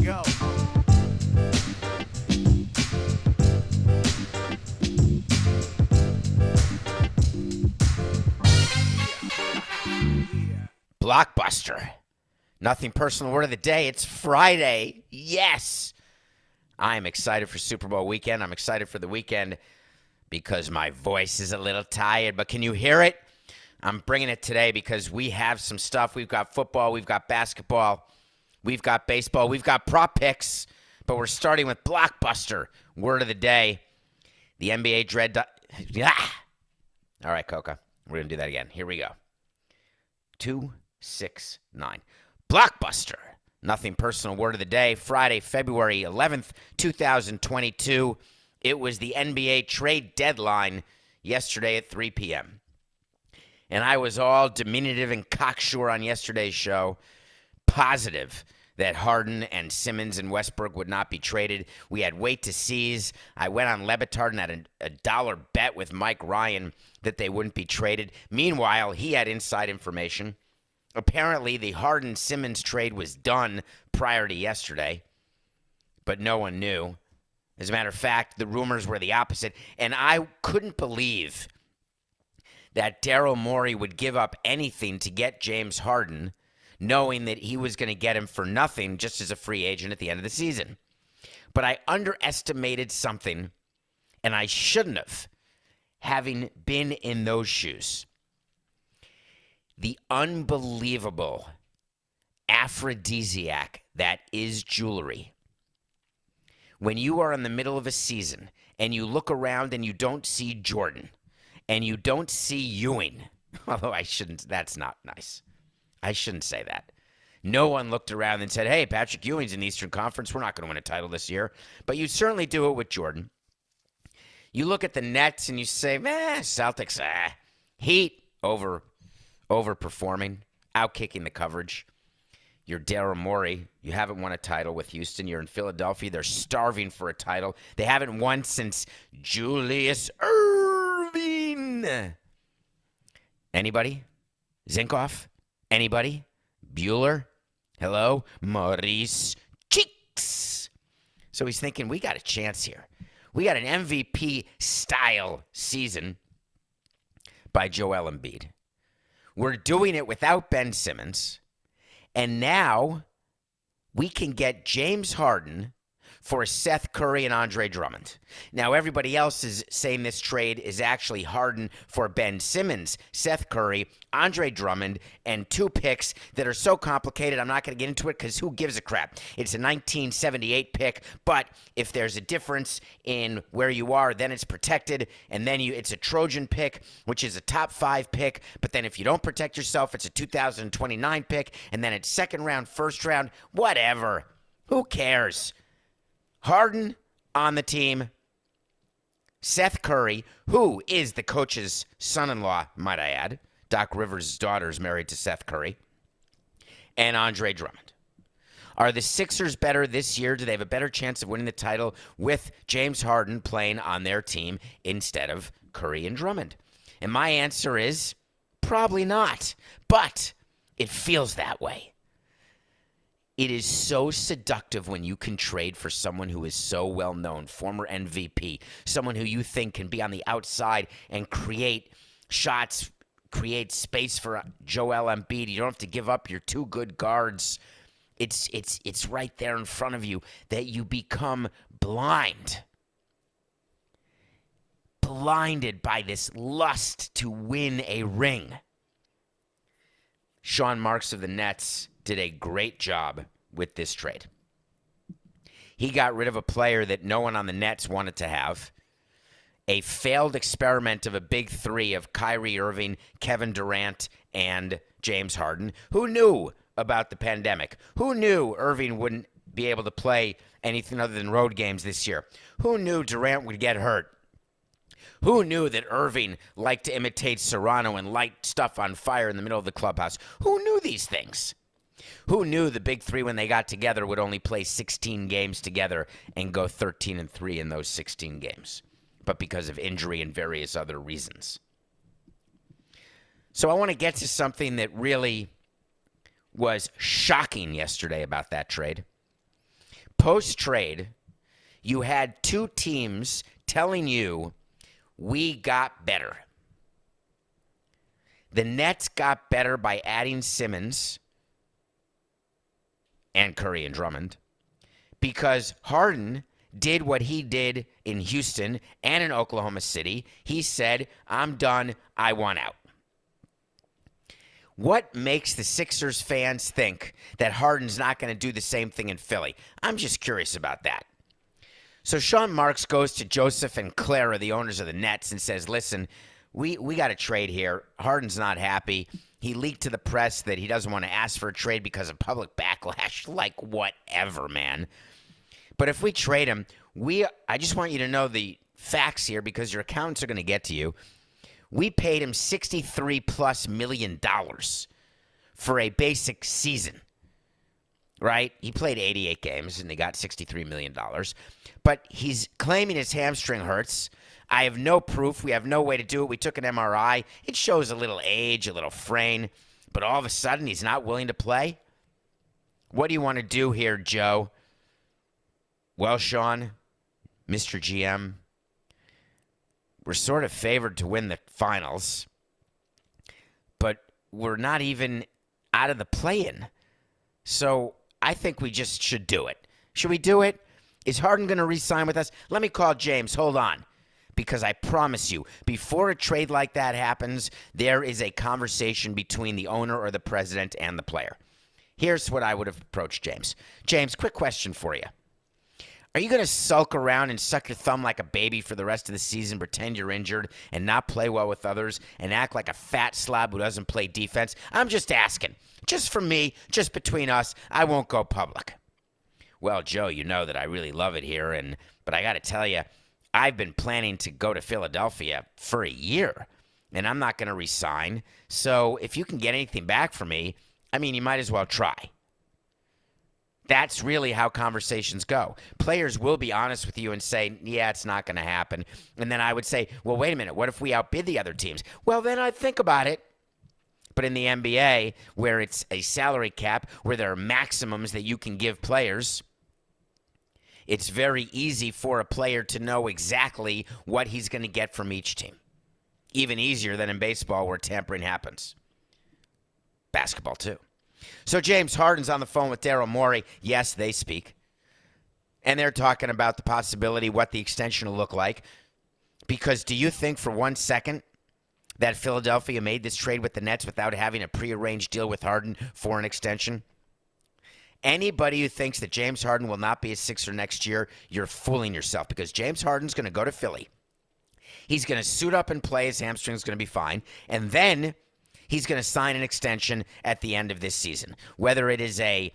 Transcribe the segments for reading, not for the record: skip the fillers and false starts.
go. Blockbuster. Nothing personal word of the day. It's Friday. Yes. I'm excited for Super Bowl weekend. I'm excited for the weekend because my voice is a little tired. But can you hear it? I'm bringing it today because we have some stuff. We've got football. We've got basketball. We've got baseball. We've got prop picks. But we're starting with Blockbuster. Word of the day. The NBA dread. Yeah. All right, Coca. We're going to do that again. Here we go. 269. Blockbuster. Nothing personal word of the day. Friday, February 11th, 2022. It was the NBA trade deadline yesterday at 3 p.m. And I was all diminutive and cocksure on yesterday's show, positive that Harden and Simmons and Westbrook would not be traded. We had wait to sees. I went on Lebitard and had a dollar bet with Mike Ryan that they wouldn't be traded. Meanwhile, he had inside information. Apparently, the Harden-Simmons trade was done prior to yesterday, but no one knew. As a matter of fact, the rumors were the opposite, and I couldn't believe that Daryl Morey would give up anything to get James Harden, knowing that he was going to get him for nothing just as a free agent at the end of the season. But I underestimated something, and I shouldn't have, having been in those shoes. The unbelievable aphrodisiac that is jewelry. When you are in the middle of a season and you look around and you don't see Jordan and you don't see Ewing, although that's not nice. I shouldn't say that. No one looked around and said, hey, Patrick Ewing's in the Eastern Conference. We're not going to win a title this year. But you certainly do it with Jordan. You look at the Nets and you say, Celtics, Heat overperforming, outkicking the coverage. You're Daryl Morey. You haven't won a title with Houston. You're in Philadelphia. They're starving for a title. They haven't won since Julius Erving. Anybody? Zinkoff? Anybody? Bueller? Hello? Maurice Cheeks. So he's thinking, we got a chance here. We got an MVP-style season by Joel Embiid. We're doing it without Ben Simmons. And now we can get James Harden for Seth Curry and Andre Drummond. Now, everybody else is saying this trade is actually Harden for Ben Simmons, Seth Curry, Andre Drummond, and 2 picks that are so complicated, I'm not going to get into it because who gives a crap? It's a 1978 pick, but if there's a difference in where you are, then it's protected, and then it's a Trojan pick, which is a top 5 pick, but then if you don't protect yourself, it's a 2029 pick, and then it's second round, first round, whatever. Who cares? Harden on the team, Seth Curry, who is the coach's son-in-law, might I add. Doc Rivers' daughter is married to Seth Curry, and Andre Drummond. Are the Sixers better this year? Do they have a better chance of winning the title with James Harden playing on their team instead of Curry and Drummond? And my answer is probably not, but it feels that way. It is so seductive when you can trade for someone who is so well known, former MVP, someone who you think can be on the outside and create shots, create space for Joel Embiid. You don't have to give up your 2 good guards. It's right there in front of you that you become blinded by this lust to win a ring. Sean Marks of the Nets did a great job with this trade. He got rid of a player that no one on the Nets wanted to have. A failed experiment of a big 3 of Kyrie Irving, Kevin Durant, and James Harden. Who knew about the pandemic? Who knew Irving wouldn't be able to play anything other than road games this year? Who knew Durant would get hurt? Who knew that Irving liked to imitate Serrano and light stuff on fire in the middle of the clubhouse? Who knew these things? Who knew the big 3 when they got together would only play 16 games together and go 13-3 in those 16 games? But because of injury and various other reasons. So I want to get to something that really was shocking yesterday about that trade. Post-trade, you had two teams telling you, we got better. The Nets got better by adding Simmons and Curry and Drummond because Harden did what he did in Houston and in Oklahoma City. He said, I'm done. I want out. What makes the Sixers fans think that Harden's not going to do the same thing in Philly? I'm just curious about that. So Sean Marks goes to Joseph and Clara, the owners of the Nets, and says, listen, we got a trade here. Harden's not happy. He leaked to the press that he doesn't want to ask for a trade because of public backlash. Like, whatever, man. But if we trade him, I just want you to know the facts here because your accountants are going to get to you. We paid him $63+ million for a basic season, right? He played 88 games, and they got $63 million. But he's claiming his hamstring hurts. I have no proof. We have no way to do it. We took an MRI. It shows a little age, a little fraying. But all of a sudden, he's not willing to play? What do you want to do here, Joe? Well, Sean, Mr. GM, we're sort of favored to win the finals, but we're not even out of the play-in. So I think we just should do it. Should we do it? Is Harden going to re-sign with us? Let me call James. Hold on. Because I promise you, before a trade like that happens, there is a conversation between the owner or the president and the player. Here's what I would have approached James. James, quick question for you. Are you going to sulk around and suck your thumb like a baby for the rest of the season, pretend you're injured, and not play well with others, and act like a fat slob who doesn't play defense? I'm just asking. Just for me, just between us, I won't go public. Well, Joe, you know that I really love it here, but I got to tell you, I've been planning to go to Philadelphia for a year, and I'm not going to resign. So if you can get anything back from me, I mean, you might as well try. That's really how conversations go. Players will be honest with you and say, yeah, it's not going to happen. And then I would say, well, wait a minute. What if we outbid the other teams? Well, then I'd think about it. But in the NBA, where it's a salary cap, where there are maximums that you can give players, it's very easy for a player to know exactly what he's going to get from each team. Even easier than in baseball where tampering happens. Basketball, too. So James Harden's on the phone with Daryl Morey. Yes, they speak. And they're talking about the possibility, what the extension will look like. Because do you think for 1 second that Philadelphia made this trade with the Nets without having a prearranged deal with Harden for an extension? Anybody who thinks that James Harden will not be a Sixer next year, you're fooling yourself. Because James Harden's going to go to Philly. He's going to suit up and play. His hamstring's going to be fine. And then he's going to sign an extension at the end of this season, whether it is a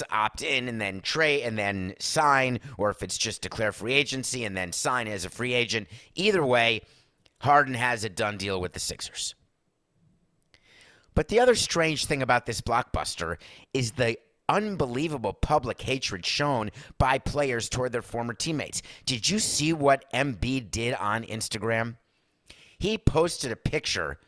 opt-in and then trade and then sign, or if it's just declare free agency and then sign as a free agent. Either way, Harden has a done deal with the Sixers. But the other strange thing about this blockbuster is the unbelievable public hatred shown by players toward their former teammates. Did you see what Embiid did on Instagram? He posted a picture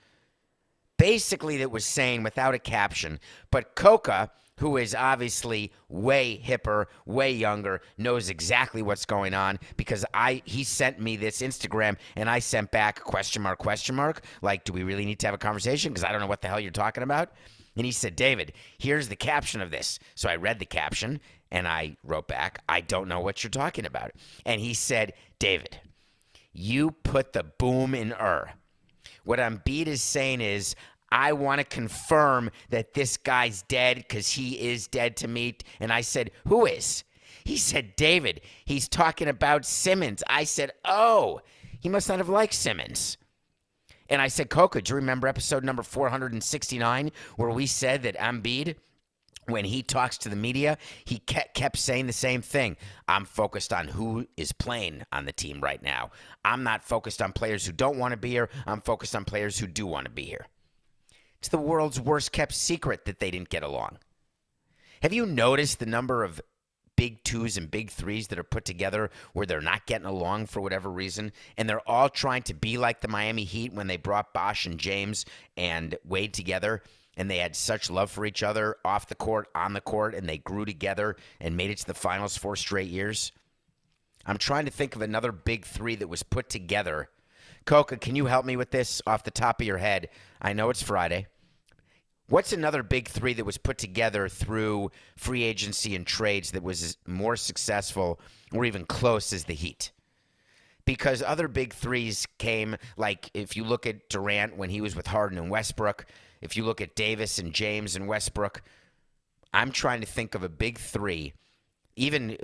basically that was saying, without a caption, but Coca, who is obviously way hipper, way younger, knows exactly what's going on because he sent me this Instagram and I sent back question mark, like, do we really need to have a conversation? Because I don't know what the hell you're talking about. And he said, David, here's the caption of this. So I read the caption and I wrote back, I don't know what you're talking about. And he said, David, you put the boom in What Embiid is saying is, I want to confirm that this guy's dead because he is dead to me. And I said, who is? He said, David, he's talking about Simmons. I said, oh, he must not have liked Simmons. And I said, Coca, do you remember episode number 469 where we said that Embiid, when he talks to the media, he kept saying the same thing. I'm focused on who is playing on the team right now. I'm not focused on players who don't want to be here. I'm focused on players who do want to be here. It's the world's worst kept secret that they didn't get along. Have you noticed the number of big twos and big threes that are put together where they're not getting along for whatever reason, and they're all trying to be like the Miami Heat when they brought Bosh and James and Wade together, and they had such love for each other off the court, on the court, and they grew together and made it to the finals 4 straight years? I'm trying to think of another big three that was put together. Coca, can you help me with this off the top of your head? I know it's Friday. What's another big three that was put together through free agency and trades that was more successful or even close as the Heat? Because other big threes came, like if you look at Durant when he was with Harden and Westbrook, if you look at Davis and James and Westbrook, I'm trying to think of a big three. Even,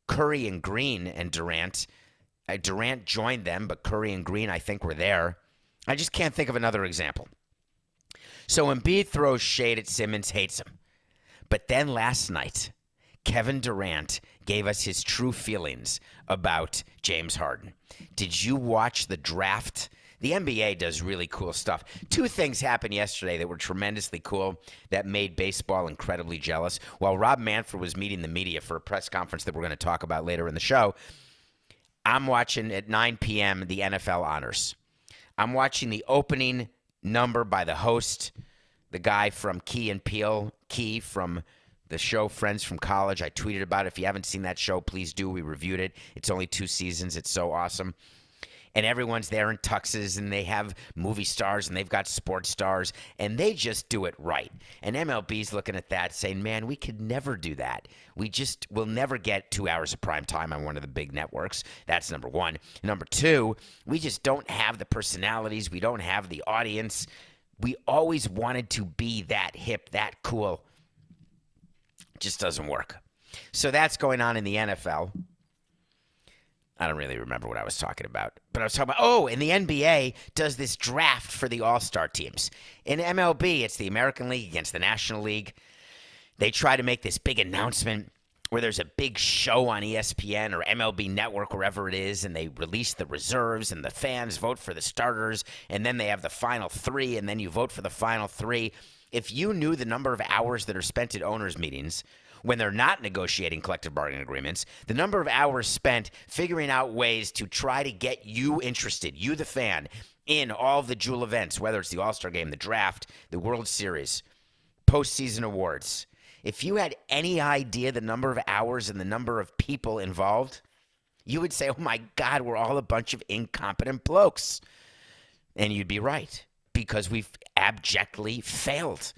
Curry and Green and Durant. Durant joined them, but Curry and Green, I think, were there. I just can't think of another example. So Embiid throws shade at Simmons, hates him. But then last night, Kevin Durant gave us his true feelings about James Harden. Did you watch the draft? The NBA does really cool stuff. 2 things happened yesterday that were tremendously cool that made baseball incredibly jealous. While Rob Manfred was meeting the media for a press conference that we're going to talk about later in the show, I'm watching at 9 p.m. the NFL Honors. I'm watching the opening number by the host, the guy from Key and Peele, Key from the show Friends from College. I tweeted about it. If you haven't seen that show, please do. We reviewed it. It's only 2 seasons. It's so awesome. And everyone's there in tuxes, and they have movie stars, and they've got sports stars, and they just do it right. And MLB's looking at that saying, man, we could never do that. We'll never get 2 hours of prime time on one of the big networks. That's number one. Number two, we just don't have the personalities. We don't have the audience. We always wanted to be that hip, that cool. Just doesn't work. So that's going on in the NFL. I don't really remember what I was talking about. But I was talking about, and the NBA does this draft for the All-Star teams. In MLB, it's the American League against the National League. They try to make this big announcement where there's a big show on ESPN or MLB Network, wherever it is, and they release the reserves, and the fans vote for the starters, and then they have the final 3, and then you vote for the final 3. If you knew the number of hours that are spent at owners' meetings when they're not negotiating collective bargaining agreements, the number of hours spent figuring out ways to try to get you interested, you the fan, in all of the jewel events, whether it's the All-Star Game, the draft, the World Series, postseason awards. If you had any idea the number of hours and the number of people involved, you would say, oh my God, we're all a bunch of incompetent blokes. And you'd be right, because we've abjectly failed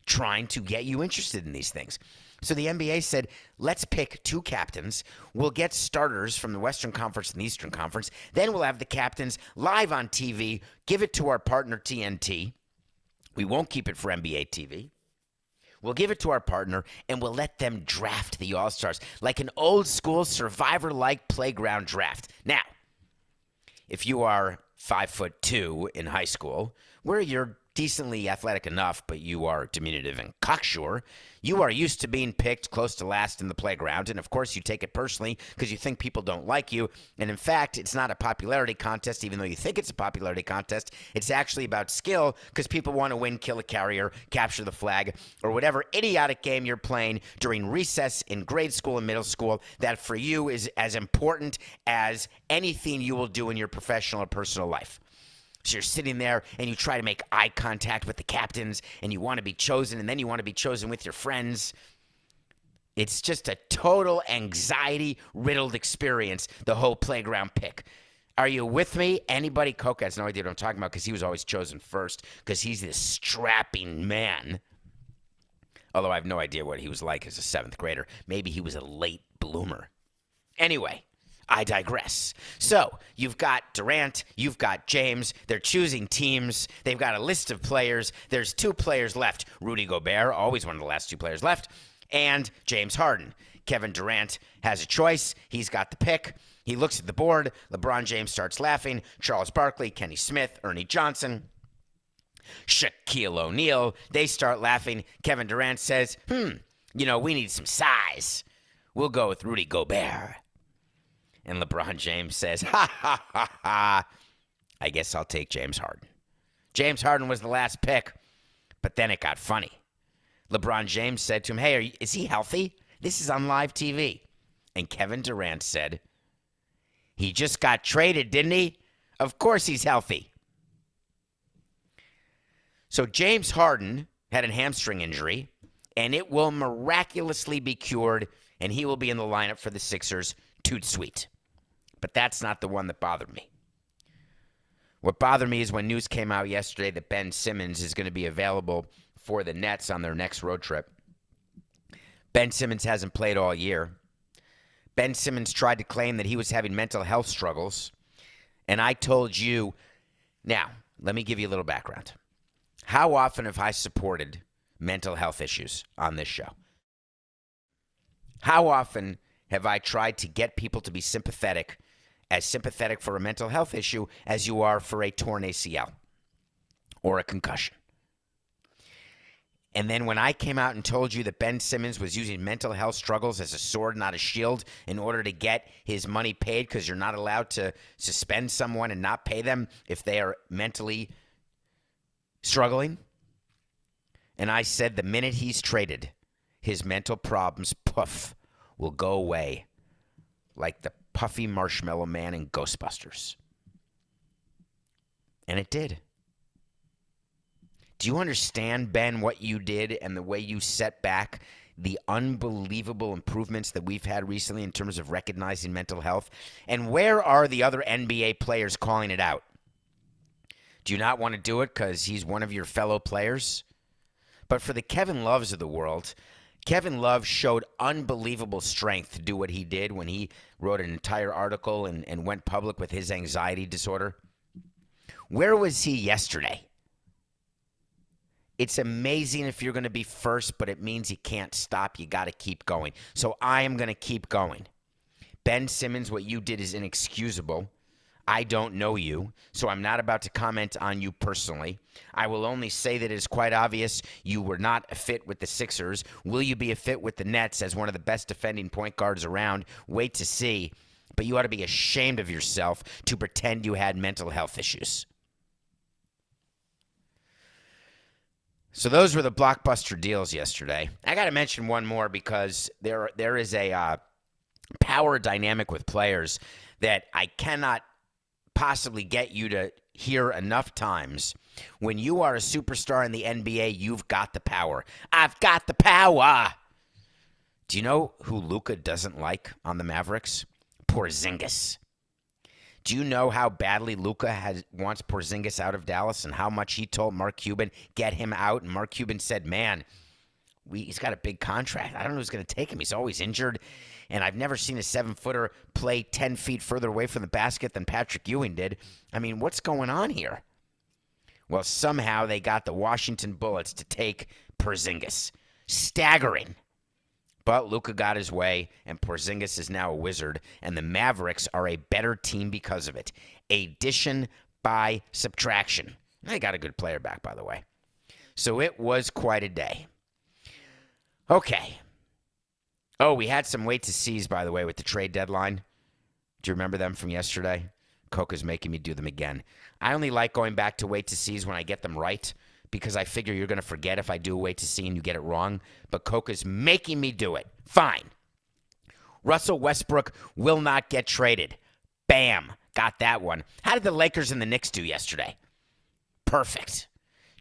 trying to get you interested in these things. So the NBA said, let's pick 2 captains. We'll get starters from the Western Conference and the Eastern Conference. Then we'll have the captains live on TV, give it to our partner TNT. We won't keep it for NBA TV. We'll give it to our partner, and we'll let them draft the All-Stars like an old-school Survivor-like playground draft. Now, if you are 5'2" in high school, where you're decently athletic enough, but you are diminutive and cocksure, you are used to being picked close to last in the playground, and of course you take it personally because you think people don't like you, and in fact, it's not a popularity contest, even though you think it's a popularity contest. It's actually about skill because people want to win, kill a carrier, capture the flag, or whatever idiotic game you're playing during recess in grade school and middle school that for you is as important as anything you will do in your professional or personal life. So you're sitting there and you try to make eye contact with the captains and you want to be chosen, and then you want to be chosen with your friends. It's just a total anxiety-riddled experience, the whole playground pick. Are you with me? Anybody? Coca has no idea what I'm talking about because he was always chosen first because he's this strapping man. Although I have no idea what he was like as a 7th grader. Maybe he was a late bloomer. Anyway, I digress. So, you've got Durant, you've got James, they're choosing teams, they've got a list of players, there's 2 players left, Rudy Gobert, always one of the last 2 players left, and James Harden. Kevin Durant has a choice, he's got the pick, he looks at the board, LeBron James starts laughing, Charles Barkley, Kenny Smith, Ernie Johnson, Shaquille O'Neal, they start laughing. Kevin Durant says, we need some size. We'll go with Rudy Gobert. And LeBron James says, I guess I'll take James Harden. James Harden was the last pick, but then it got funny. LeBron James said to him, hey, is he healthy? This is on live TV. And Kevin Durant said, he just got traded, didn't he? Of course he's healthy. So James Harden had a hamstring injury, and it will miraculously be cured, and he will be in the lineup for the Sixers. Toot sweet. But that's not the one that bothered me. What bothered me is when news came out yesterday that Ben Simmons is going to be available for the Nets on their next road trip. Ben Simmons hasn't played all year. Ben Simmons tried to claim that he was having mental health struggles. And I told you, now, let me give you a little background. How often have I supported mental health issues on this show? How often have I tried to get people to be sympathetic for a mental health issue as you are for a torn ACL or a concussion? And then when I came out and told you that Ben Simmons was using mental health struggles as a sword, not a shield, in order to get his money paid, because you're not allowed to suspend someone and not pay them if they are mentally struggling. And I said the minute he's traded, his mental problems, poof, will go away like the puffy marshmallow man in Ghostbusters. And it did. Do you understand, Ben, what you did and the way you set back the unbelievable improvements that we've had recently in terms of recognizing mental health? And where are the other NBA players calling it out? Do you not want to do it because he's one of your fellow players? But for the Kevin Loves of the world, Kevin Love showed unbelievable strength to do what he did when he wrote an entire article and went public with his anxiety disorder. Where was he yesterday? It's amazing if you're going to be first, but it means you can't stop. You got to keep going. So I am going to keep going. Ben Simmons, what you did is inexcusable. I don't know you, so I'm not about to comment on you personally. I will only say that it is quite obvious you were not a fit with the Sixers. Will you be a fit with the Nets as one of the best defending point guards around? Wait to see. But you ought to be ashamed of yourself to pretend you had mental health issues. So those were the blockbuster deals yesterday. I got to mention one more because there is a power dynamic with players that I cannot possibly get you to hear enough times. When you are a superstar in the NBA, you've got the power. I've got the power. Do you know who Luka doesn't like on the Mavericks? Porzingis. Do you know how badly Luka wants Porzingis out of Dallas and how much he told Mark Cuban, get him out? And Mark Cuban said, man, he's got a big contract. I don't know who's going to take him. He's always injured. And I've never seen a 7-footer play 10 feet further away from the basket than Patrick Ewing did. I mean, what's going on here? Well, somehow they got the Washington Bullets to take Porzingis. Staggering. But Luka got his way, and Porzingis is now a wizard, and the Mavericks are a better team because of it. Addition by subtraction. They got a good player back, by the way. So it was quite a day. Okay. Oh, we had some wait-to-sees, by the way, with the trade deadline. Do you remember them from yesterday? Coca's making me do them again. I only like going back to wait-to-sees when I get them right, because I figure you're going to forget if I do a wait-to-see and you get it wrong. But Coca's making me do it. Fine. Russell Westbrook will not get traded. Bam. Got that one. How did the Lakers and the Knicks do yesterday? Perfect.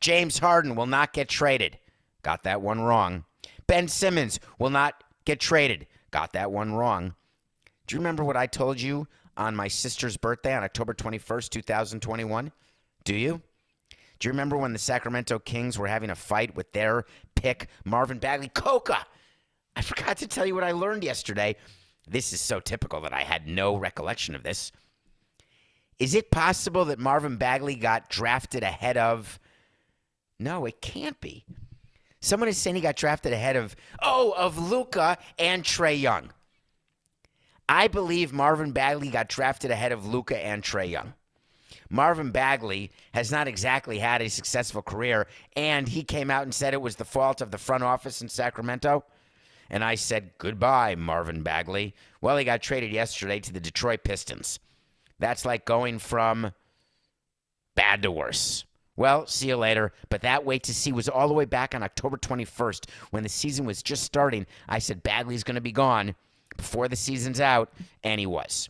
James Harden will not get traded. Got that one wrong. Ben Simmons will not get traded. Got that one wrong. Do you remember what I told you on my sister's birthday on October 21st, 2021? Do you? Do you remember when the Sacramento Kings were having a fight with their pick, Marvin Bagley? Coca! I forgot to tell you what I learned yesterday. This is so typical that I had no recollection of this. Is it possible that Marvin Bagley got drafted ahead of... No, it can't be. Someone is saying he got drafted ahead of Luka and Trae Young. I believe Marvin Bagley got drafted ahead of Luka and Trae Young. Marvin Bagley has not exactly had a successful career, and he came out and said it was the fault of the front office in Sacramento. And I said, goodbye, Marvin Bagley. Well, he got traded yesterday to the Detroit Pistons. That's like going from bad to worse. Well, see you later. But that wait to see was all the way back on October 21st when the season was just starting. I said Bagley's going to be gone before the season's out, and he was.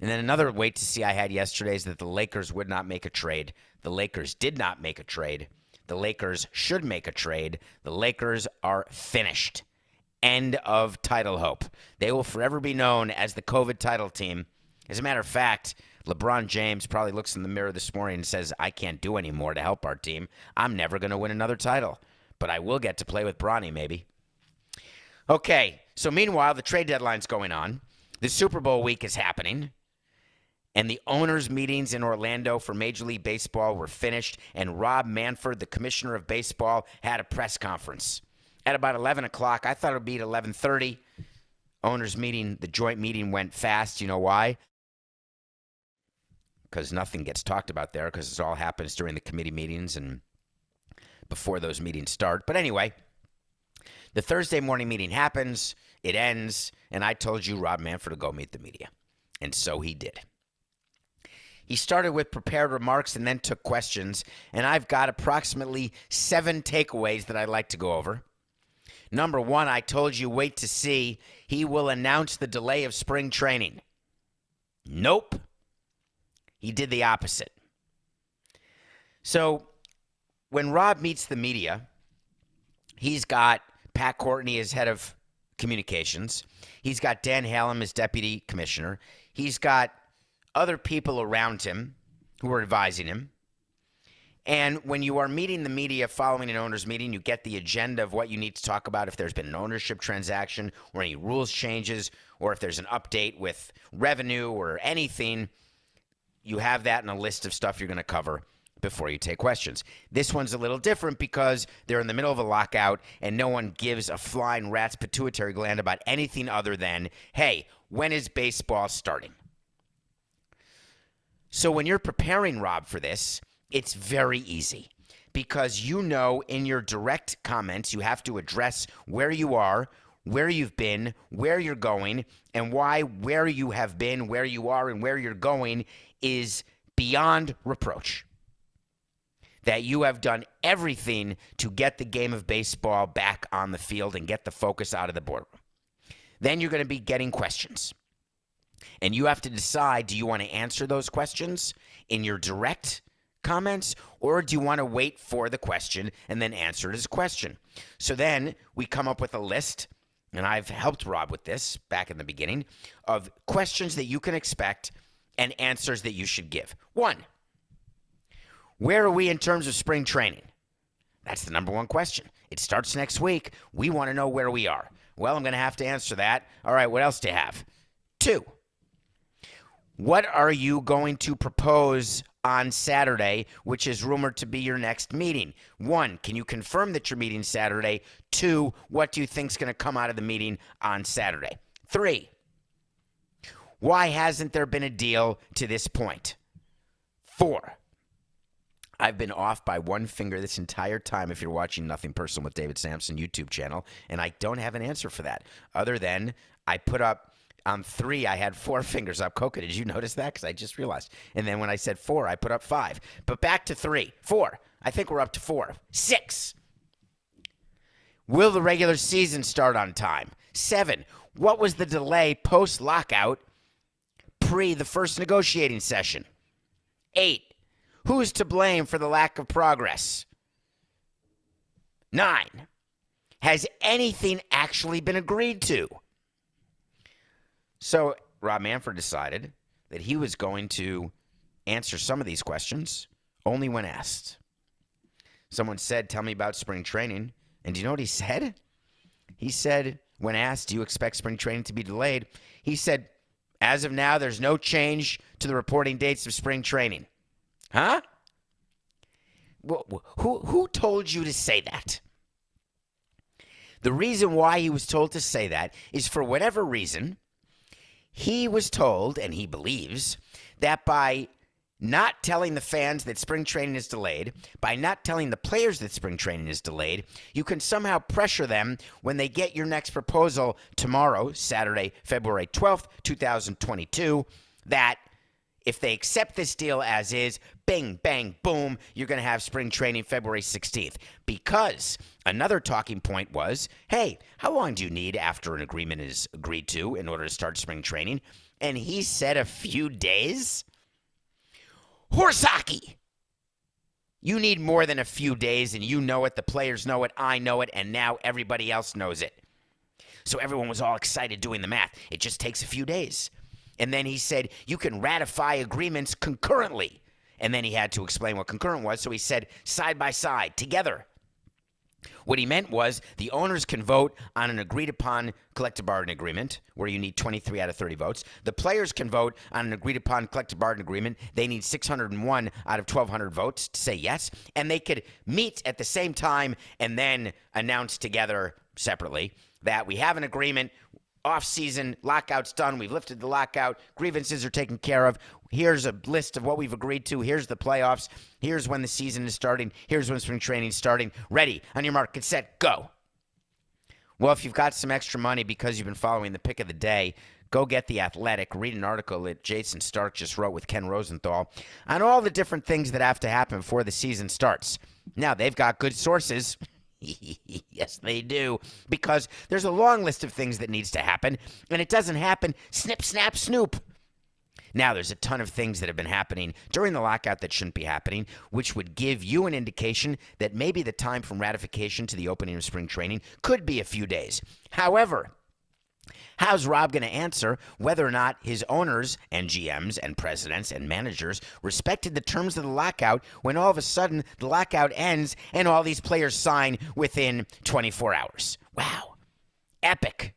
And then another wait to see I had yesterday is that the Lakers would not make a trade. The Lakers did not make a trade. the Lakers should make a trade. The Lakers are finished. End of title hope. They will forever be known as the COVID title team. As a matter of fact, LeBron James probably looks in the mirror this morning and says, I can't do any more to help our team. I'm never going to win another title, but I will get to play with Bronny maybe. Okay, so meanwhile, the trade deadline's going on. The Super Bowl week is happening. And the owners' meetings in Orlando for Major League Baseball were finished, and Rob Manfred, the commissioner of baseball, had a press conference. At about 11 o'clock, I thought it would be at 11:30. Owners' meeting, the joint meeting went fast. You know why? Because nothing gets talked about there, because it all happens during the committee meetings and before those meetings start. But anyway, the Thursday morning meeting happens, it ends, and I told you Rob Manfred to go meet the media. And so he did. He started with prepared remarks and then took questions, and I've got approximately 7 takeaways that I'd like to go over. Number 1, I told you, wait to see. He will announce the delay of spring training. Nope. He did the opposite. So when Rob meets the media, he's got Pat Courtney as head of communications. He's got Dan Hallam as deputy commissioner. He's got other people around him who are advising him. And when you are meeting the media following an owner's meeting, you get the agenda of what you need to talk about if there's been an ownership transaction or any rules changes or if there's an update with revenue or anything. You have that in a list of stuff you're going to cover before you take questions. This one's a little different because they're in the middle of a lockout and no one gives a flying rat's pituitary gland about anything other than, hey, when is baseball starting? So when you're preparing Rob for this, it's very easy because you know in your direct comments you have to address where you are, where you've been, where you're going, and why where you have been, where you are, and where you're going is beyond reproach. That you have done everything to get the game of baseball back on the field and get the focus out of the boardroom. Then you're going to be getting questions. And you have to decide, do you want to answer those questions in your direct comments, or do you want to wait for the question and then answer it as a question? So then we come up with a list, and I've helped Rob with this back in the beginning, of questions that you can expect and answers that you should give. 1, where are we in terms of spring training? That's the number 1 question. It starts next week. We want to know where we are. Well, I'm going to have to answer that. All right, what else do you have? 2, what are you going to propose on Saturday, which is rumored to be your next meeting? 1, can you confirm that you're meeting Saturday? 2, what do you think is going to come out of the meeting on Saturday? 3, why hasn't there been a deal to this point? 4, I've been off by 1 finger this entire time if you're watching Nothing Personal with David Samson YouTube channel, and I don't have an answer for that other than I put up on 3, I had 4 fingers up. Coca, did you notice that? Because I just realized. And then when I said 4, I put up 5. But back to 3. 4. I think we're up to 4. 6. Will the regular season start on time? 7. What was the delay post-lockout pre the first negotiating session? 8. Who's to blame for the lack of progress? 9. Has anything actually been agreed to? So Rob Manfred decided that he was going to answer some of these questions only when asked. Someone said, tell me about spring training. And do you know what he said? He said, when asked, do you expect spring training to be delayed? He said, as of now, there's no change to the reporting dates of spring training. Huh? Who told you to say that? The reason why he was told to say that is for whatever reason, he was told, and he believes, that by not telling the fans that spring training is delayed, by not telling the players that spring training is delayed, you can somehow pressure them when they get your next proposal tomorrow, Saturday, February 12th, 2022, that if they accept this deal as is, bing, bang, boom, you're going to have spring training February 16th. Because another talking point was, hey, how long do you need after an agreement is agreed to in order to start spring training? And he said a few days. Horse hockey. You need more than a few days, and you know it, the players know it, I know it, and now everybody else knows it. So everyone was all excited doing the math. It just takes a few days. And then he said, you can ratify agreements concurrently. And then he had to explain what concurrent was, so he said side by side, together. What he meant was the owners can vote on an agreed-upon collective bargaining agreement where you need 23 out of 30 votes. The players can vote on an agreed-upon collective bargaining agreement. They need 601 out of 1,200 votes to say yes. And they could meet at the same time and then announce together separately that we have an agreement. Off-season, lockout's done. We've lifted the lockout. Grievances are taken care of. Here's a list of what we've agreed to. Here's the playoffs. Here's when the season is starting. Here's when spring training is starting. Ready. On your mark, get set, go. Well, if you've got some extra money because you've been following the pick of the day, go get The Athletic. Read an article that Jason Stark just wrote with Ken Rosenthal on all the different things that have to happen before the season starts. Now, they've got good sources. Yes, they do, because there's a long list of things that needs to happen, and it doesn't happen snip, snap, snoop. Now, there's a ton of things that have been happening during the lockout that shouldn't be happening, which would give you an indication that maybe the time from ratification to the opening of spring training could be a few days. However, how's Rob going to answer whether or not his owners and GMs and presidents and managers respected the terms of the lockout when all of a sudden the lockout ends and all these players sign within 24 hours? Wow. Epic.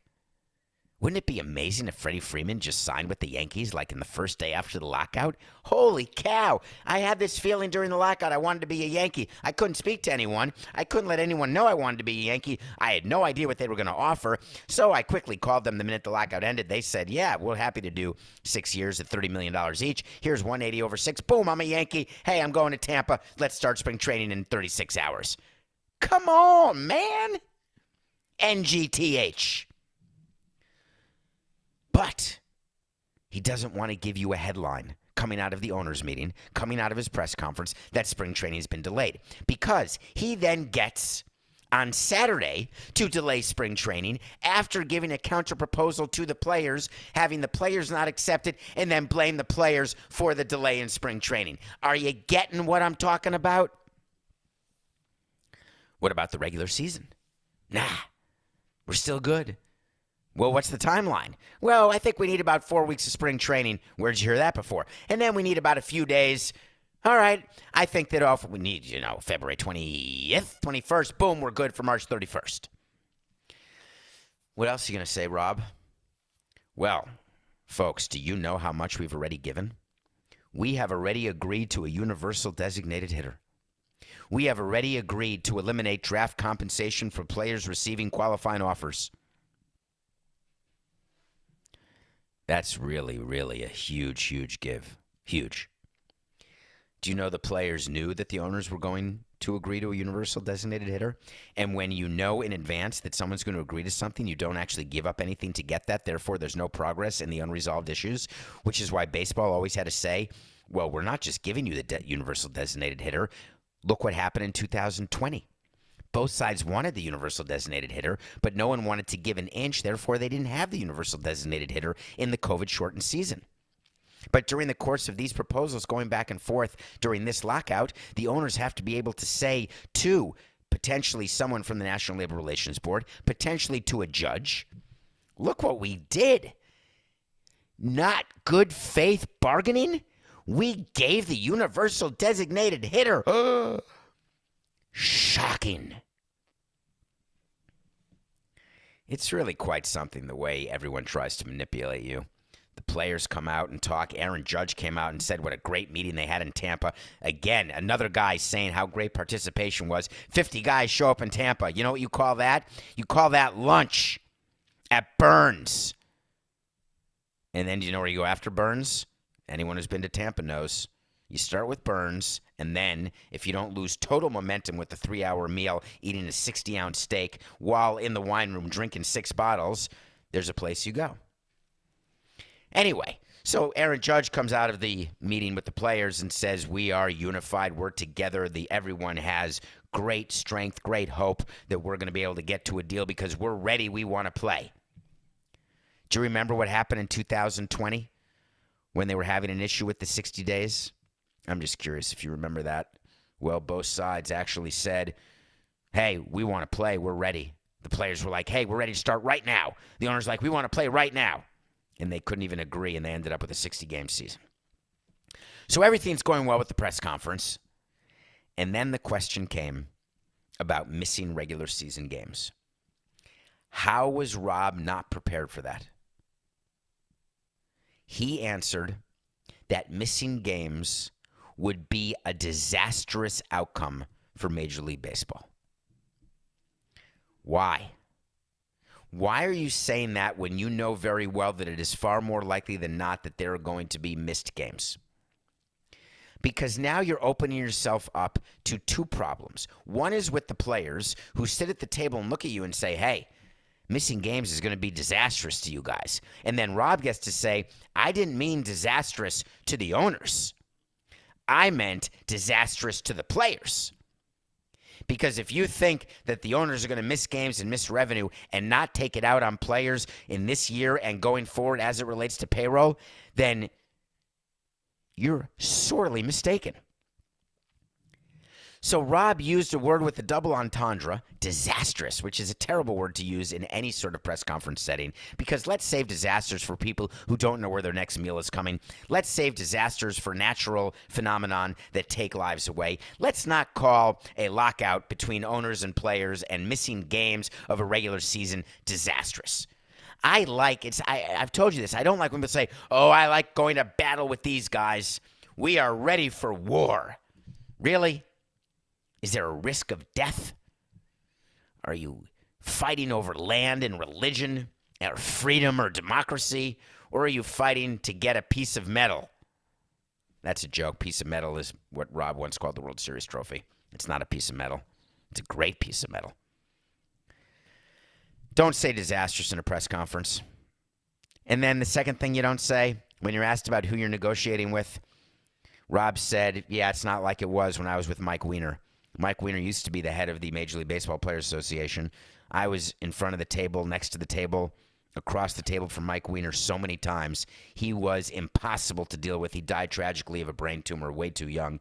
Wouldn't it be amazing if Freddie Freeman just signed with the Yankees like in the first day after the lockout? Holy cow. I had this feeling during the lockout I wanted to be a Yankee. I couldn't speak to anyone. I couldn't let anyone know I wanted to be a Yankee. I had no idea what they were going to offer. So I quickly called them the minute the lockout ended. They said, yeah, we're happy to do 6 years at $30 million each. Here's 180 over 6. Boom, I'm a Yankee. Hey, I'm going to Tampa. Let's start spring training in 36 hours. Come on, man. NGTH. But he doesn't want to give you a headline coming out of the owners' meeting, coming out of his press conference, that spring training has been delayed. Because he then gets on Saturday to delay spring training after giving a counter-proposal to the players, having the players not accept it, and then blame the players for the delay in spring training. Are you getting what I'm talking about? What about the regular season? Nah, we're still good. Well, what's the timeline? Well, I think we need about 4 weeks of spring training. Where'd you hear that before? And then we need about a few days. All right. I think that we need, February 20th, 21st. Boom, we're good for March 31st. What else are you going to say, Rob? Well, folks, do you know how much we've already given? We have already agreed to a universal designated hitter. We have already agreed to eliminate draft compensation for players receiving qualifying offers. That's really, really a huge, huge give. Huge. Do you know the players knew that the owners were going to agree to a universal designated hitter? And when you know in advance that someone's going to agree to something, you don't actually give up anything to get that. Therefore, there's no progress in the unresolved issues, which is why baseball always had to say, well, we're not just giving you the universal designated hitter. Look what happened in 2020. Both sides wanted the universal designated hitter, but no one wanted to give an inch. Therefore, they didn't have the universal designated hitter in the COVID-shortened season. But during the course of these proposals going back and forth during this lockout, the owners have to be able to say to potentially someone from the National Labor Relations Board, potentially to a judge, look what we did. Not good faith bargaining. We gave the universal designated hitter. Shocking. It's really quite something the way everyone tries to manipulate you. The players come out and talk. Aaron Judge came out and said what a great meeting they had in Tampa. Again, another guy saying how great participation was. 50 guys show up in Tampa. You know what you call that? You call that lunch at Burns. And then do you know where you go after Burns? Anyone who's been to Tampa knows. You start with Burns, and then if you don't lose total momentum with the 3-hour meal, eating a 60-ounce steak while in the wine room drinking 6 bottles, there's a place you go. Anyway, so Aaron Judge comes out of the meeting with the players and says, we are unified, we're together, everyone has great strength, great hope that we're going to be able to get to a deal because we're ready, we want to play. Do you remember what happened in 2020 when they were having an issue with the 60 days? I'm just curious if you remember that. Well, both sides actually said, hey, we want to play. We're ready. The players were like, hey, we're ready to start right now. The owner's like, we want to play right now. And they couldn't even agree, and they ended up with a 60-game season. So everything's going well with the press conference. And then the question came about missing regular season games. How was Rob not prepared for that? He answered that missing games would be a disastrous outcome for Major League Baseball. Why? Why are you saying that when you know very well that it is far more likely than not that there are going to be missed games? Because now you're opening yourself up to two problems. One is with the players who sit at the table and look at you and say, hey, missing games is going to be disastrous to you guys. And then Rob gets to say, I didn't mean disastrous to the owners. I meant disastrous to the players. Because if you think that the owners are going to miss games and miss revenue and not take it out on players in this year and going forward as it relates to payroll, then you're sorely mistaken. So Rob used a word with a double entendre, disastrous, which is a terrible word to use in any sort of press conference setting, because let's save disasters for people who don't know where their next meal is coming. Let's save disasters for natural phenomenon that take lives away. Let's not call a lockout between owners and players and missing games of a regular season disastrous. I've told you this. I don't like when people say, oh, I like going to battle with these guys. We are ready for war. Really? Is there a risk of death? Are you fighting over land and religion, or freedom or democracy? Or are you fighting to get a piece of metal? That's a joke. Piece of metal is what Rob once called the World Series trophy. It's not a piece of metal. It's a great piece of metal. Don't say disastrous in a press conference. And then the second thing you don't say, when you're asked about who you're negotiating with, Rob said, yeah, it's not like it was when I was with Mike Weiner. Mike Weiner used to be the head of the Major League Baseball Players Association. I was in front of the table, next to the table, across the table from Mike Weiner so many times. He was impossible to deal with. He died tragically of a brain tumor way too young.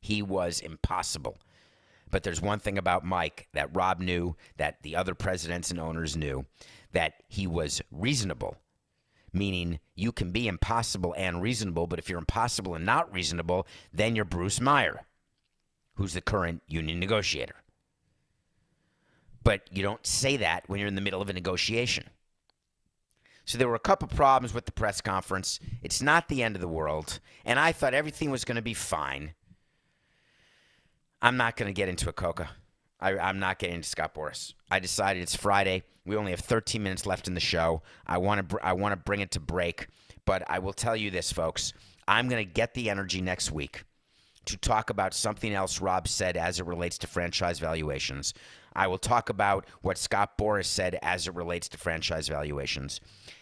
He was impossible. But there's one thing about Mike that Rob knew, that the other presidents and owners knew, that he was reasonable. Meaning you can be impossible and reasonable, but if you're impossible and not reasonable, then you're Bruce Meyer, who's the current union negotiator. But you don't say that when you're in the middle of a negotiation. So there were a couple problems with the press conference. It's not the end of the world. And I thought everything was going to be fine. I'm not going to get into a coca. I'm not getting into Scott Boras. I decided it's Friday. We only have 13 minutes left in the show. I want to bring it to break. But I will tell you this, folks. I'm going to get the energy next week to talk about something else Rob said as it relates to franchise valuations. I will talk about what Scott Boras said as it relates to franchise valuations,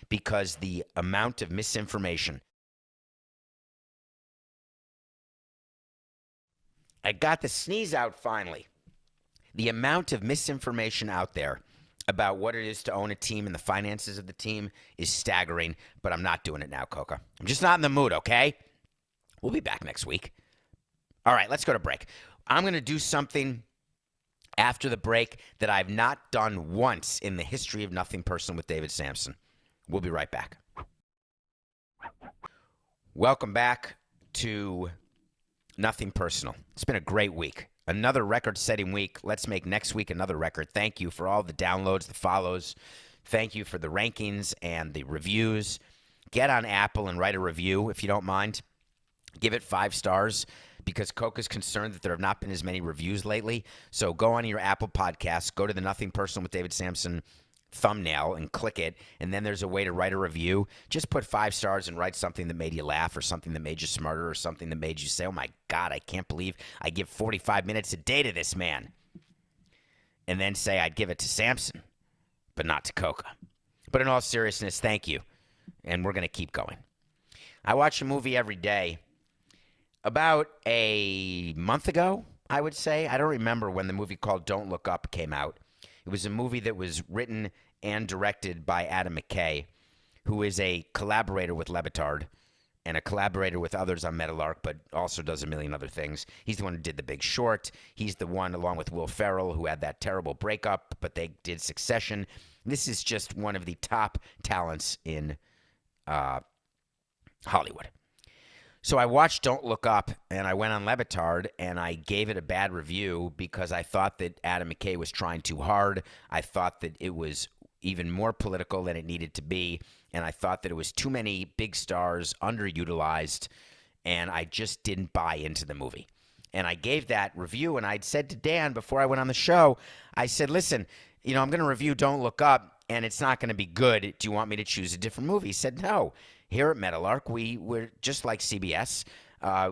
because the amount of misinformation. I got the sneeze out finally. The amount of misinformation out there about what it is to own a team and the finances of the team is staggering, but I'm not doing it now, Coca. I'm just not in the mood, okay? We'll be back next week. All right, let's go to break. I'm going to do something after the break that I've not done once in the history of Nothing Personal with David Samson. We'll be right back. Welcome back to Nothing Personal. It's been a great week. Another record-setting week. Let's make next week another record. Thank you for all the downloads, the follows. Thank you for the rankings and the reviews. Get on Apple and write a review if you don't mind. Give it 5 stars, because Coca's concerned that there have not been as many reviews lately. So go on your Apple Podcasts, go to the Nothing Personal with David Samson thumbnail and click it, and then there's a way to write a review. Just put 5 stars and write something that made you laugh, or something that made you smarter, or something that made you say, oh my God, I can't believe I give 45 minutes a day to this man. And then say I'd give it to Samson, but not to Coca. But in all seriousness, thank you. And we're going to keep going. I watch a movie every day. About a month ago, I would say. I don't remember when the movie called Don't Look Up came out. It was a movie that was written and directed by Adam McKay, who is a collaborator with Le Batard, and a collaborator with others on Meadowlark, but also does a million other things. He's the one who did The Big Short. He's the one, along with Will Ferrell, who had that terrible breakup, but they did Succession. This is just one of the top talents in Hollywood. So I watched Don't Look Up, and I went on Levitard, and I gave it a bad review because I thought that Adam McKay was trying too hard. I thought that it was even more political than it needed to be, and I thought that it was too many big stars, underutilized, and I just didn't buy into the movie. And I gave that review, and I'd said to Dan before I went on the show, I said, listen, I'm going to review Don't Look Up, and it's not going to be good. Do you want me to choose a different movie? He said, no. Here at Meadowlark, we're just like CBS.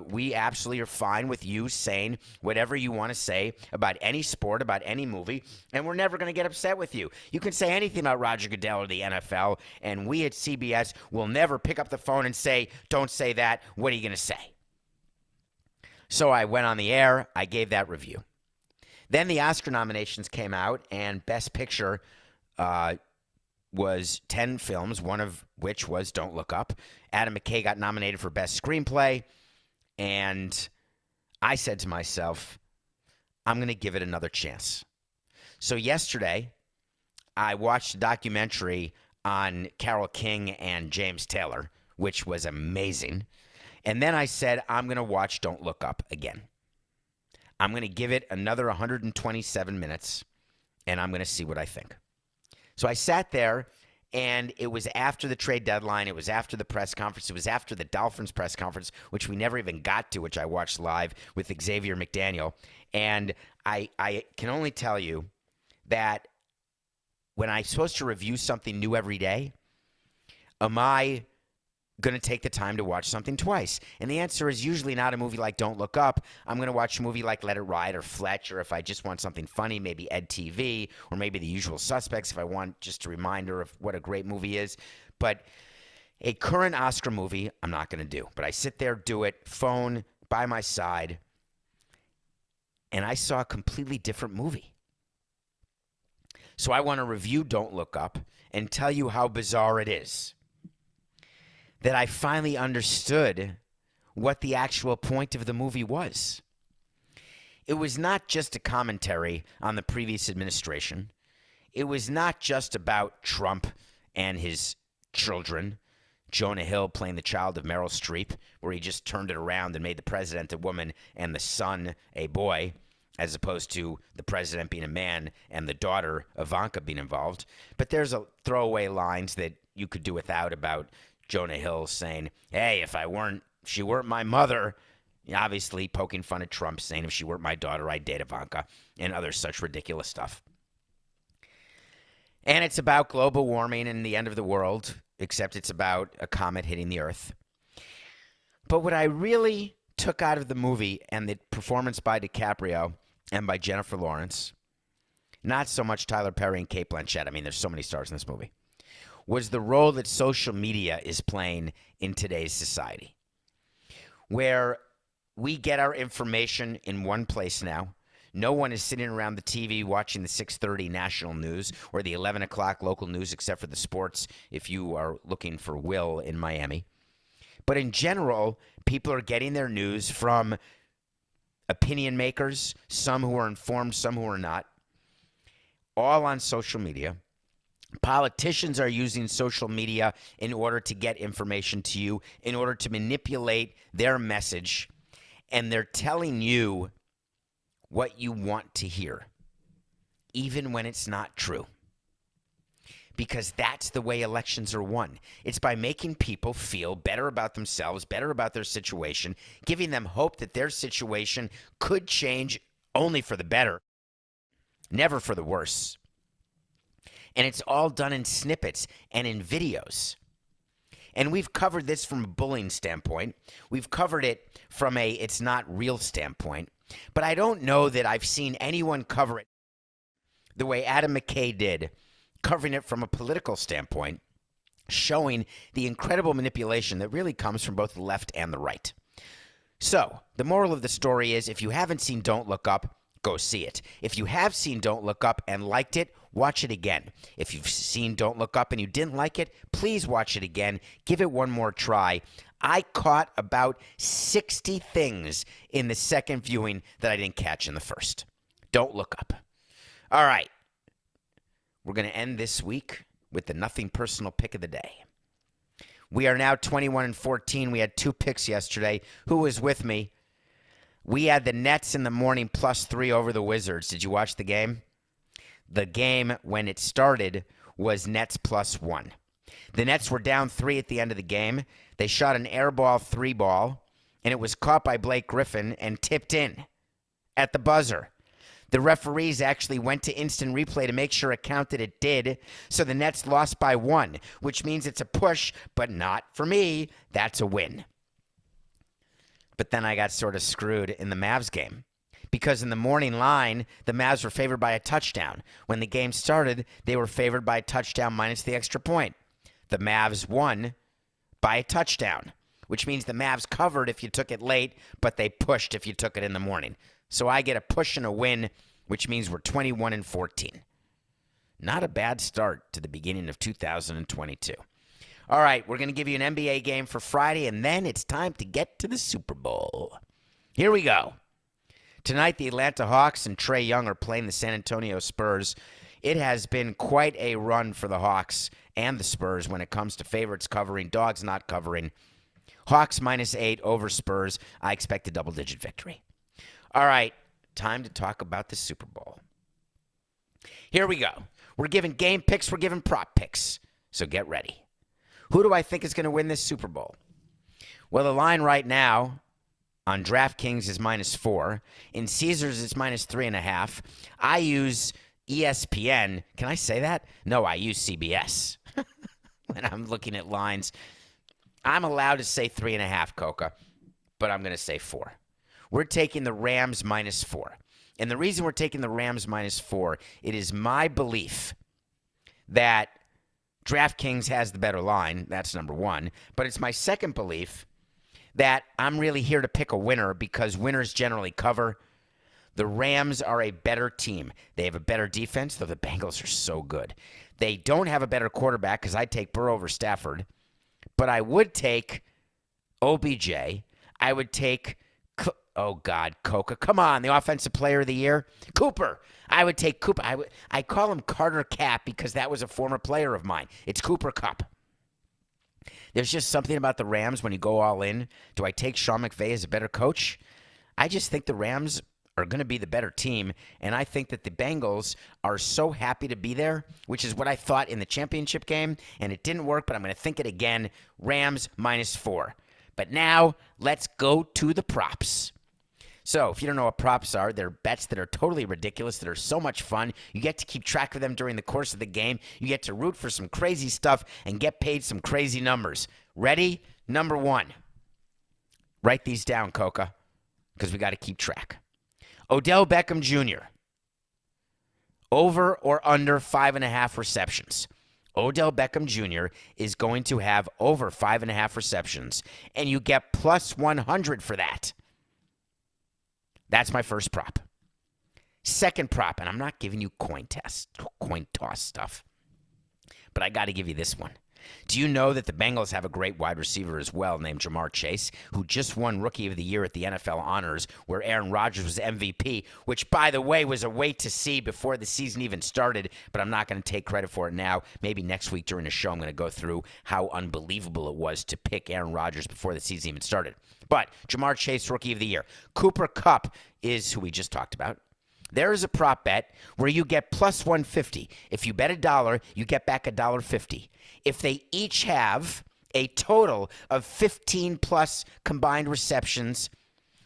We absolutely are fine with you saying whatever you want to say about any sport, about any movie, and we're never going to get upset with you. You can say anything about Roger Goodell or the NFL, and we at CBS will never pick up the phone and say, don't say that. What are you going to say? So I went on the air. I gave that review. Then the Oscar nominations came out, and Best Picture was 10 films, one of which was Don't Look Up. Adam McKay got nominated for Best Screenplay, and I said to myself, I'm going to give it another chance. So yesterday, I watched a documentary on Carole King and James Taylor, which was amazing. And then I said, I'm going to watch Don't Look Up again. I'm going to give it another 127 minutes, and I'm going to see what I think. So I sat there, and it was after the trade deadline. It was after the press conference. It was after the Dolphins press conference, which we never even got to, which I watched live with Xavier McDaniel. And I can only tell you that when I'm supposed to review something new every day, am I going to take the time to watch something twice? And the answer is usually not a movie like Don't Look Up. I'm going to watch a movie like Let It Ride or Fletch, or if I just want something funny, maybe Ed TV, or maybe The Usual Suspects if I want just a reminder of what a great movie is. But a current Oscar movie, I'm not going to do. But I sit there, do it, phone by my side, and I saw a completely different movie. So I want to review Don't Look Up and tell you how bizarre it is that I finally understood what the actual point of the movie was. It was not just a commentary on the previous administration. It was not just about Trump and his children, Jonah Hill playing the child of Meryl Streep, where he just turned it around and made the president a woman and the son a boy, as opposed to the president being a man and the daughter, Ivanka, being involved. But there's a throwaway lines that you could do without about Jonah Hill saying, hey, if she weren't my mother, obviously poking fun at Trump, saying if she weren't my daughter, I'd date Ivanka, and other such ridiculous stuff. And it's about global warming and the end of the world, except it's about a comet hitting the Earth. But what I really took out of the movie and the performance by DiCaprio and by Jennifer Lawrence, not so much Tyler Perry and Cate Blanchett, I mean, there's so many stars in this movie, was the role that social media is playing in today's society, where we get our information in one place now. No one is sitting around the TV watching the 6:30 national news or the 11 o'clock local news, except for the sports, if you are looking for Will in Miami. But in general, people are getting their news from opinion makers, some who are informed, some who are not, all on social media. Politicians are using social media in order to get information to you, in order to manipulate their message, and they're telling you what you want to hear, even when it's not true. Because that's the way elections are won. It's by making people feel better about themselves, better about their situation, giving them hope that their situation could change only for the better, never for the worse. And it's all done in snippets and in videos. And we've covered this from a bullying standpoint. We've covered it from a it's not real standpoint. But I don't know that I've seen anyone cover it the way Adam McKay did, covering it from a political standpoint, showing the incredible manipulation that really comes from both the left and the right. So, the moral of the story is, if you haven't seen Don't Look Up, go see it. If you have seen Don't Look Up and liked it, watch it again. If you've seen Don't Look Up and you didn't like it, please watch it again. Give it one more try. I caught about 60 things in the second viewing that I didn't catch in the first. Don't look up. All right. We're going to end this week with the nothing personal pick of the day. We are now 21-14. We had 2 picks yesterday. Who was with me? We had the Nets in the morning +3 over the Wizards. Did you watch the game? The game, when it started, was Nets +1. The Nets were down 3 at the end of the game. They shot an air ball 3-ball, and it was caught by Blake Griffin and tipped in at the buzzer. The referees actually went to instant replay to make sure it counted. It did. So the Nets lost by 1, which means it's a push, but not for me. That's a win. But then I got sort of screwed in the Mavs game because in the morning line, the Mavs were favored by a touchdown. When the game started, they were favored by a touchdown minus the extra point. The Mavs won by a touchdown, which means the Mavs covered if you took it late, but they pushed if you took it in the morning. So I get a push and a win, which means we're 21-14. Not a bad start to the beginning of 2022. All right, we're going to give you an NBA game for Friday, and then it's time to get to the Super Bowl. Here we go. Tonight, the Atlanta Hawks and Trae Young are playing the San Antonio Spurs. It has been quite a run for the Hawks and the Spurs when it comes to favorites covering, dogs not covering. Hawks -8 over Spurs. I expect a double-digit victory. All right, time to talk about the Super Bowl. Here we go. We're giving game picks. We're giving prop picks. So get ready. Who do I think is going to win this Super Bowl? Well, the line right now on DraftKings is -4. In Caesars, it's -3.5. I use ESPN. Can I say that? No, I use CBS. When I'm looking at lines, I'm allowed to say 3.5, Coca, but I'm going to say 4. We're taking the Rams -4. And the reason we're taking the Rams -4, it is my belief that DraftKings has the better line. That's number one. But it's my second belief that I'm really here to pick a winner because winners generally cover. The Rams are a better team. They have a better defense, though the Bengals are so good. They don't have a better quarterback because I'd take Burrow over Stafford. But I would take OBJ. I would take... Oh, God, Coca. Come on, the offensive player of the year. Cooper. I would take Cooper. I call him Carter Cap because that was a former player of mine. It's Cooper Kupp. There's just something about the Rams when you go all in. Do I take Sean McVay as a better coach? I just think the Rams are going to be the better team, and I think that the Bengals are so happy to be there, which is what I thought in the championship game, and it didn't work, but I'm going to think it again. Rams -4. But now, let's go to the props. So, if you don't know what props are, they're bets that are totally ridiculous, that are so much fun. You get to keep track of them during the course of the game. You get to root for some crazy stuff and get paid some crazy numbers. Ready? Number 1. Write these down, Coca, because we got to keep track. Odell Beckham Jr. Over or under 5.5 receptions. Odell Beckham Jr. is going to have over 5.5 receptions, and you get +100 for that. That's my first prop. Second prop, and I'm not giving you coin toss stuff, but I got to give you this one. Do you know that the Bengals have a great wide receiver as well named Jamar Chase, who just won Rookie of the Year at the NFL Honors, where Aaron Rodgers was MVP, which, by the way, was a wait to see before the season even started, but I'm not going to take credit for it now. Maybe next week during the show I'm going to go through how unbelievable it was to pick Aaron Rodgers before the season even started. But Jamar Chase, Rookie of the Year. Cooper Kupp is who we just talked about. There is a prop bet where you get +150. If you bet $1, you get back $1.50. If they each have a total of 15+ combined receptions,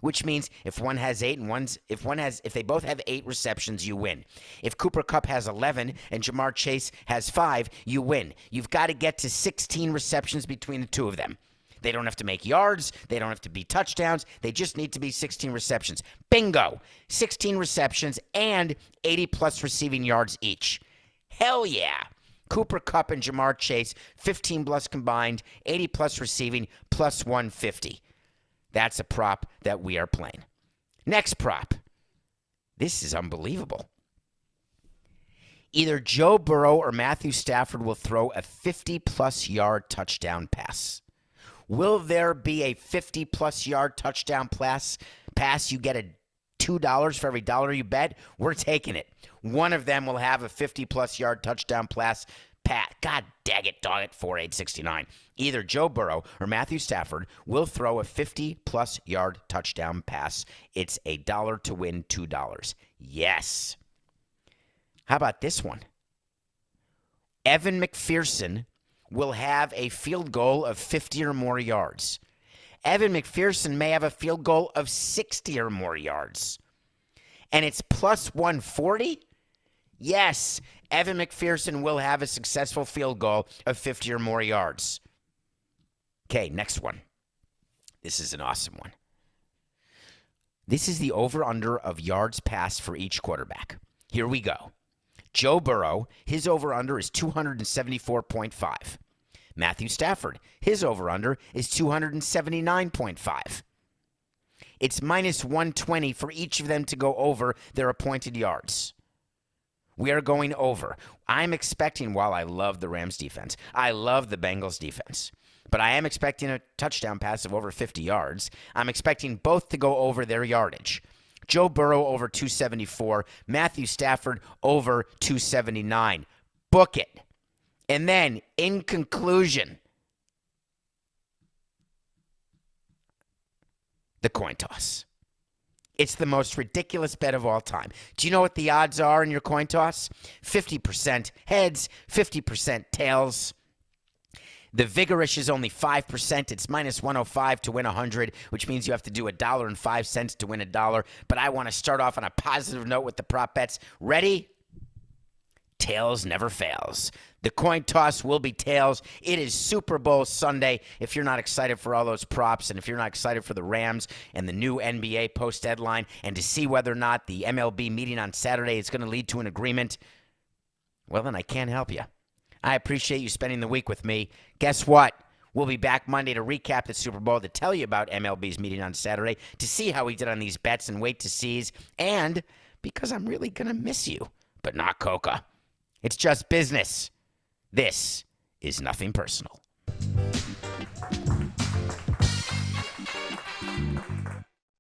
which means if one has 8 and if they both have 8 receptions, you win. If Cooper Kupp has 11 and Jamar Chase has 5, you win. You've got to get to 16 receptions between the two of them. They don't have to make yards. They don't have to be touchdowns. They just need to be 16 receptions. Bingo. 16 receptions and 80+ receiving yards each. Hell yeah. Cooper Kupp and Jamar Chase, 15+ combined, 80+ receiving, +150. That's a prop that we are playing. Next prop. This is unbelievable. Either Joe Burrow or Matthew Stafford will throw a 50+ yard touchdown pass. Will there be a 50-plus yard touchdown pass? You get a $2 for every dollar you bet. We're taking it. One of them will have a 50-plus yard touchdown pass. God dang it, dog it, 4869. Either Joe Burrow or Matthew Stafford will throw a 50-plus yard touchdown pass. It's $1 to win $2. Yes. How about this one? Evan McPherson will have a field goal of 50 or more yards. Evan McPherson may have a field goal of 60 or more yards. And it's plus 140? Yes, Evan McPherson will have a successful field goal of 50 or more yards. Okay, next one. This is an awesome one. This is the over-under of yards passed for each quarterback. Here we go. Joe Burrow, his over-under is 274.5. Matthew Stafford, his over-under is 279.5. It's minus 120 for each of them to go over their appointed yards. We are going over. I'm expecting, while I love the Rams defense, I love the Bengals defense, but I am expecting a touchdown pass of over 50 yards. I'm expecting both to go over their yardage. Joe Burrow over 274, Matthew Stafford over 279. Book it. And then, in conclusion, the coin toss. It's the most ridiculous bet of all time. Do you know what the odds are in your coin toss? 50% heads, 50% tails. The Vigorish is only 5%. It's minus 105 to win 100, which means you have to do $1.05 to win $1. But I want to start off on a positive note with the prop bets. Ready? Tails never fails. The coin toss will be tails. It is Super Bowl Sunday. If you're not excited for all those props, and if you're not excited for the Rams and the new NBA post-deadline, and to see whether or not the MLB meeting on Saturday is going to lead to an agreement, well, then I can't help you. I appreciate you spending the week with me. Guess what? We'll be back Monday to recap the Super Bowl, to tell you about MLB's meeting on Saturday, to see how we did on these bets and wait to sees, and because I'm really going to miss you, but not Coca. It's just business. This is nothing personal.